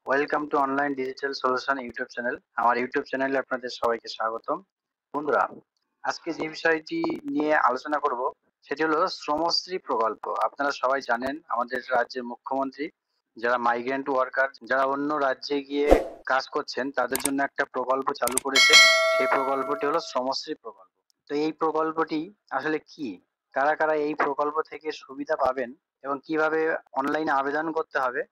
Welcome to online digital solution YouTube channel. আমার YouTube চ্যানেলে আপনাদের সবাইকে স্বাগতম। বন্ধুরা, আজকে যে বিষয়টি নিয়ে আলোচনা করব সেটি হলো শ্রমশ্রী প্রকল্প। আপনারা সবাই জানেন আমাদের রাজ্যের মুখ্যমন্ত্রী যারা মাইগ্রেন্ট ওয়ার্কার, যারা অন্য রাজ্যে গিয়ে কাজ করছেন তাদের জন্য একটা প্রকল্প চালু করেছে। সেই প্রকল্পটি হলো শ্রমশ্রী প্রকল্প। তো এই প্রকল্পটি আসলে কি, কারা কারা এই প্রকল্প থেকে সুবিধা পাবেন এবং কিভাবে অনলাইনে আবেদন করতে হবে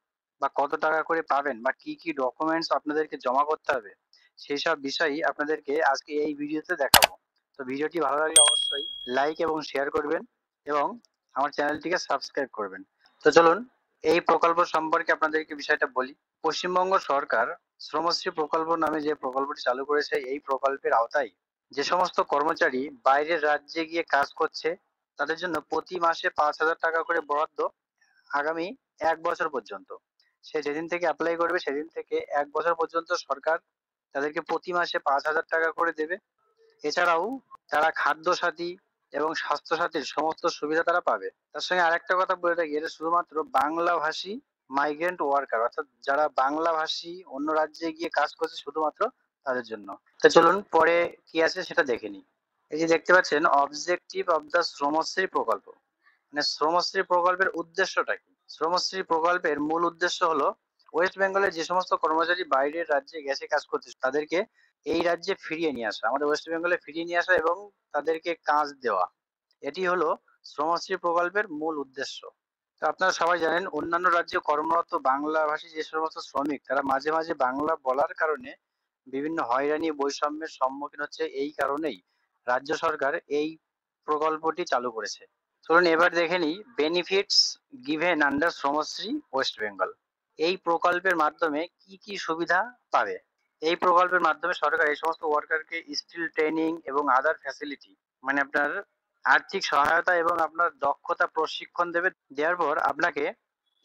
বা কত টাকা করে পাবেন বা কি কি ডকুমেন্টস আপনাদেরকে জমা করতে হবে, সেই সব বিষয়ই আপনাদেরকে আজকে এই ভিডিওতে দেখাবো। তো ভিডিওটি ভালো লাগলে অবশ্যই লাইক এবং শেয়ার করবেন এবং আমার চ্যানেলটিকে সাবস্ক্রাইব করবেন। তো চলুন এই প্রকল্প সম্পর্কে আপনাদেরকে বিষয়টা বলি। পশ্চিমবঙ্গ সরকার শ্রমশ্রী প্রকল্প নামে যে প্রকল্পটি চালু করেছে, এই প্রকল্পের আওতায় যে সমস্ত কর্মচারী বাইরের রাজ্যে গিয়ে কাজ করছে তাদের জন্য প্রতি মাসে 5,000 টাকা করে বরাদ্দ আগামী 1 বছর পর্যন্ত। সে যেদিন থেকে অ্যাপ্লাই করবে সেদিন থেকে 1 বছর পর্যন্ত সরকার তাদেরকে প্রতি মাসে 5,000 টাকা করে দেবে। এছাড়াও তারা খাদ্য সাথী এবং স্বাস্থ্য সাথীর সমস্ত সুবিধা তারা পাবে। তার সঙ্গে আরেকটা কথা বলে রাখি, এটা শুধুমাত্র বাংলা ভাষী মাইগ্রেন্ট ওয়ার্কার, অর্থাৎ যারা বাংলা ভাষী অন্য রাজ্যে গিয়ে কাজ করছে শুধুমাত্র তাদের জন্য। তো চলুন পরে কি আছে সেটা দেখে নিই। এই যে দেখতে পাচ্ছেন অবজেক্টিভ অফ দ্য শ্রমশ্রী প্রকল্প, মানে শ্রমশ্রী প্রকল্পের উদ্দেশ্যটা কি। শ্রমশ্রী প্রকল্পের মূল উদ্দেশ্য হলো ওয়েস্ট বেঙ্গলের যে সমস্ত কর্মচারী বাইরের রাজ্যে গেছে কাজ করতে তাদেরকে এই রাজ্যে ফিরিয়ে নিয়ে আসা, আমাদের ওয়েস্ট বেঙ্গলে ফিরিয়ে নিয়ে আসা এবং তাদেরকে কাজ দেওয়া। এটি হলো শ্রমশ্রী প্রকল্পের মূল উদ্দেশ্য। তো আপনারা সবাই জানেন অন্যান্য রাজ্যে কর্মরত বাংলা ভাষী যে সমস্ত শ্রমিক তারা মাঝে মাঝে বাংলা বলার কারণে বিভিন্ন হয়রানি বৈষম্যের সম্মুখীন হচ্ছে। এই কারণেই রাজ্য সরকার এই প্রকল্পটি চালু করেছে। চলুন এবার দেখে নিই benefits given under Shramashree West Bengal. এই প্রকল্পের মাধ্যমে কি কি সুবিধা পাবে। এই প্রকল্পের মাধ্যমে সরকার এই সমস্ত ওয়ার্কারকে স্কিল ট্রেনিং এবং আদার ফ্যাসিলিটি, মানে আপনার আর্থিক সহায়তা এবং আপনার দক্ষতা প্রশিক্ষণ দেবে। দেওয়ার পর আপনাকে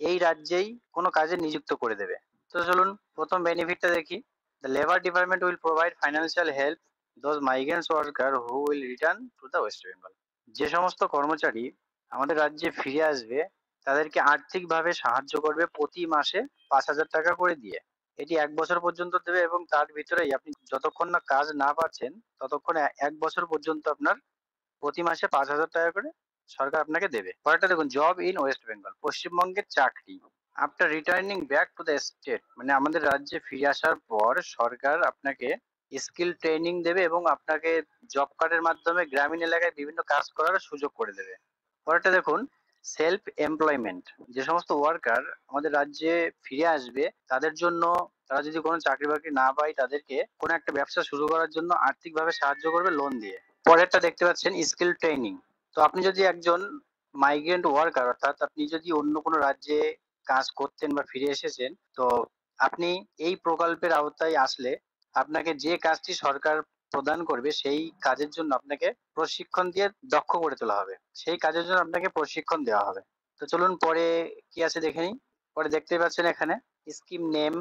এই রাজ্যেই কোনো কাজে নিযুক্ত করে দেবে। তো চলুন প্রথম বেনিফিটটা দেখি। The labour department will provide financial help those migrants worker who will return to the West Bengal. যে সমস্ত কর্মচারী আমাদের রাজ্যে ফিরে আসবে তাদেরকে আর্থিকভাবে সাহায্য করবে প্রতি মাসে 5,000 টাকা করে দিয়ে। এটি 1 বছর পর্যন্ত দেবে এবং তার ভিতরেই আপনি যতক্ষণ না কাজ না পাচ্ছেন ততক্ষণ 1 বছর পর্যন্ত আপনার প্রতি মাসে 5,000 টাকা করে সরকার আপনাকে দেবে। পরেরটা দেখুন, জব ইন ওয়েস্ট বেঙ্গল, পশ্চিমবঙ্গের চাকরি। After returning back to the state, মানে আমাদের রাজ্যে ফিরে আসার পর সরকার আপনাকে স্কিল ট্রেনিং দেবে এবং আপনাকে জব কার্ডের মাধ্যমে গ্রামীণ এলাকায় বিভিন্ন কাজ করার সুযোগ করে দেবে। পরেরটা দেখুন, সেলফ এমপ্লয়মেন্ট। যে সমস্ত ওয়ার্কার আমাদের রাজ্যে ফিরে আসবে তাদের জন্য, তারা যদি কোনো চাকরি বাকরি না পায় তাদেরকে কোনো একটা ব্যবসা শুরু করার জন্য আর্থিকভাবে সাহায্য করবে লোন দিয়ে। পরেরটা দেখতে পাচ্ছেন স্কিল ট্রেনিং। তো আপনি যদি একজন মাইগ্রেন্ট ওয়ার্কার, অর্থাৎ আপনি যদি অন্য কোনো রাজ্যে কাজ করতেন বা ফিরে এসেছেন, তো আপনি এই প্রকল্পের আওতায় আসলে আপনাকে যে কাজটি সরকার প্রদান করবে সেই কাজের জন্য আপনাকে প্রশিক্ষণ দিয়ে দক্ষ করে তোলা হবে, সেই কাজের জন্য আপনাকে প্রশিক্ষণ দেওয়া হবে। তো চলুন পরে কি আছে দেখে নিই। পরে দেখতে পাচ্ছেন এখানে scheme name,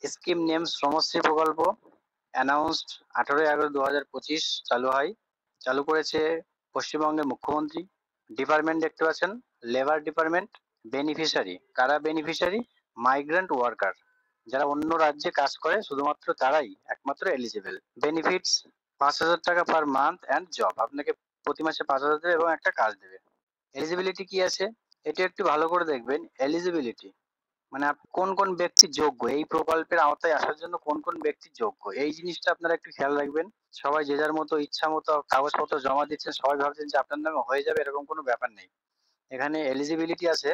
scheme name Shramashree প্রকল্প অ্যানাউন্সড 18ই আগস্ট 2025 চালু হয়, চালু করেছে পশ্চিমবঙ্গের মুখ্যমন্ত্রী। ডিপার্টমেন্ট দেখতে পাচ্ছেন লেবার ডিপার্টমেন্ট। বেনিফিশিয়ারি, কারা বেনিফিশিয়ারি? মাইগ্রেন্ট ওয়ার্কার, যারা অন্য রাজ্যে কাজ করে শুধুমাত্র তারাই একমাত্র এলিজিবল। বেনিফিটস 5,000 টাকা পার মান্থ অ্যান্ড জব, আপনাকে প্রতি মাসে 5,000 দেবে এবং একটা কাজ দেবে। এলিজিবিলিটি কি আছে এটা একটু ভালো করে দেখবেন। এলিজিবিলিটি মানে কোন কোন ব্যক্তি যোগ্য, এই প্রকল্পের আওতায় আসার জন্য কোন কোন ব্যক্তি যোগ্য, এই জিনিসটা আপনারা একটু খেয়াল রাখবেন। সবাই যে যার মতো ইচ্ছা মতো কাগজপত্র জমা দিচ্ছেন, সবাই ভাবছেন যে আপনার নামে হয়ে যাবে, এরকম কোনো ব্যাপার নেই। এখানে এলিজিবিলিটি আছে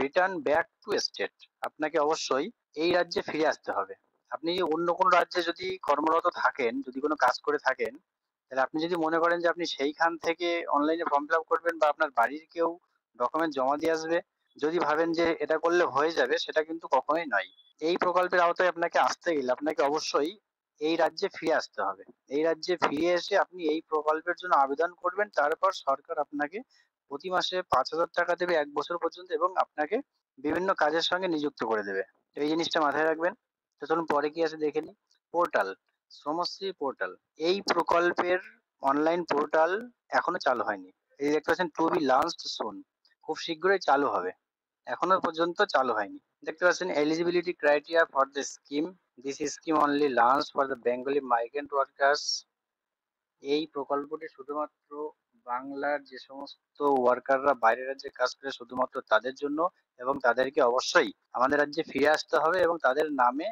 রিটার্ন ব্যাক টু স্টেট, আপনাকে অবশ্যই এই রাজ্যে ফিরে আসতে হবে। আপনি অন্য কোনো রাজ্যে যদি কর্মরত থাকেন, যদি কোনো কাজ করে থাকেন, তাহলে আপনি যদি মনে করেন যে আপনি সেইখান থেকে অনলাইনে ফর্ম ফিল আপ করবেন বা আপনার বাড়ির কেউ ডকুমেন্ট জমা দিয়ে আসবে, যদি ভাবেন যে এটা করলে হয়ে যাবে, সেটা কিন্তু কখনোই নয়। এই প্রকল্পের আওতায় আপনাকে আসতে গেলে আপনাকে অবশ্যই এই রাজ্যে ফিরে আসতে হবে। এই রাজ্যে ফিরে এসে আপনি এই প্রকল্পের জন্য আবেদন করবেন, তারপর সরকার আপনাকে প্রতি মাসে 5,000 টাকা দেবে 1 বছর পর্যন্ত এবং আপনাকে বিভিন্ন কাজের সঙ্গে নিযুক্ত করে দেবে। তো এই জিনিসটা মাথায় রাখবেন। তো চলুন পরে কি আছে দেখে নিই। পোর্টাল, শ্রমশ্রী পোর্টাল, এই প্রকল্পের অনলাইন পোর্টাল এখনো চালু হয়নি। এই দেখতে পাচ্ছেন টু বি লঞ্চড সুন, খুব শীঘ্রই চালু হবে, এখনো পর্যন্ত চালু হয়নি। দেখতে পাচ্ছেন eligibility criteria for the scheme. This scheme only launch for the Bengali migrant workers. এই প্রকল্পটি শুধুমাত্র বাংলার যে সমস্ত ওয়ার্কাররা বাইরের রাজ্যে কাজ করে শুধুমাত্র তাদের জন্য, এবং তাদেরকে অবশ্যই আমাদের রাজ্যে ফিরে আসতে হবে এবং তাদের নামে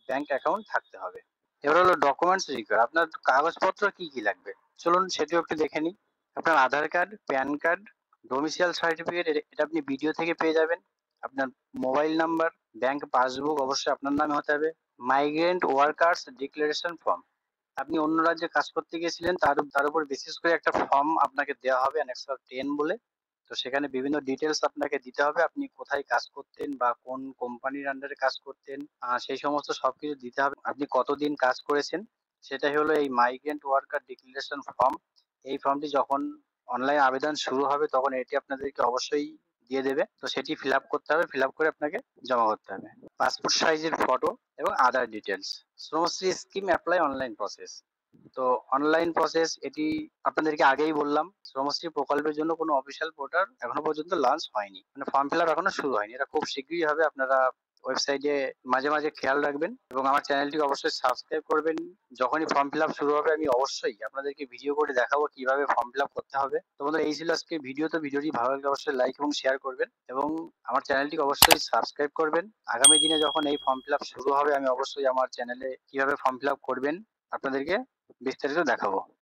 ব্যাংক অ্যাকাউন্ট থাকতে হবে। এবার হলো ডকুমেন্টস রিকোয়ার। আপনার কাগজপত্র কি কি লাগবে চলুন সেটিও একটু দেখে নিই। আপনার Aadhaar card, PAN card, domicile certificate, এটা আপনি ভিডিও থেকে পেয়ে যাবেন। আপনার মোবাইল নাম্বার, ব্যাংক পাসবুক অবশ্যই আপনার নামে হতে হবে। মাইগ্রেন্ট ওয়ার্কার্স ডিক্লারেশন ফর্ম, আপনি অন্য রাজ্যে কাজ করতে গিয়েছিলেন, তার উপর বেসিস করে একটা ফর্ম আপনাকে দেওয়া হবে অ্যানেক্স 10 বলে। তো সেখানে বিভিন্ন ডিটেলস আপনাকে দিতে হবে, আপনি কোথায় কাজ করতেন বা কোন কোম্পানির আন্ডারে কাজ করতেন, সেই সমস্ত সবকিছু দিতে হবে। আপনি কতদিন কাজ করেছেন সেটাই হলো এই মাইগ্রেন্ট ওয়ার্কার ডিক্লারেশন ফর্ম। এই ফর্মটি যখন অনলাইন আবেদন শুরু হবে তখন এটি আপনাদেরকে অবশ্যই দিয়ে দেবে। তো সেটি ফিল আপ করতে হবে, ফিল আপ করে আপনাকে জমা করতে হবে। পাসপোর্ট সাইজের ফটো এবং other details. Shramashree scheme apply online process. তো অনলাইন প্রসেস এটি আপনাদেরকে আগেই বললাম, শ্রমশ্রী প্রকল্পের জন্য কোনো অফিসিয়াল পোর্টাল এখনো পর্যন্ত লঞ্চ হয়নি, মানে ফর্ম ফিল আপ এখনো শুরু হয়নি। এটা খুব শীঘ্রই হবে, আপনারা ওয়েবসাইটে মাঝে মাঝে খেয়াল রাখবেন এবং আমার চ্যানেলটি অবশ্যই সাবস্ক্রাইব করবেন। যখনই ফর্ম ফিল আপ শুরু হবে আমি অবশ্যই আপনাদেরকে ভিডিও করে দেখাবো কিভাবে ফর্ম ফিল আপ করতে হবে। তো বন্ধুরা এই ছিল আজকে ভিডিও। তো ভিডিওটি ভালো লাগলে অবশ্যই লাইক এবং শেয়ার করবেন এবং আমার চ্যানেলটি অবশ্যই সাবস্ক্রাইব করবেন। আগামী দিনে যখন এই ফর্ম ফিল আপ শুরু হবে আমি অবশ্যই আমার চ্যানেলে কিভাবে ফর্ম ফিল আপ করবেন আপনাদেরকে বিস্তারিত দেখাবো।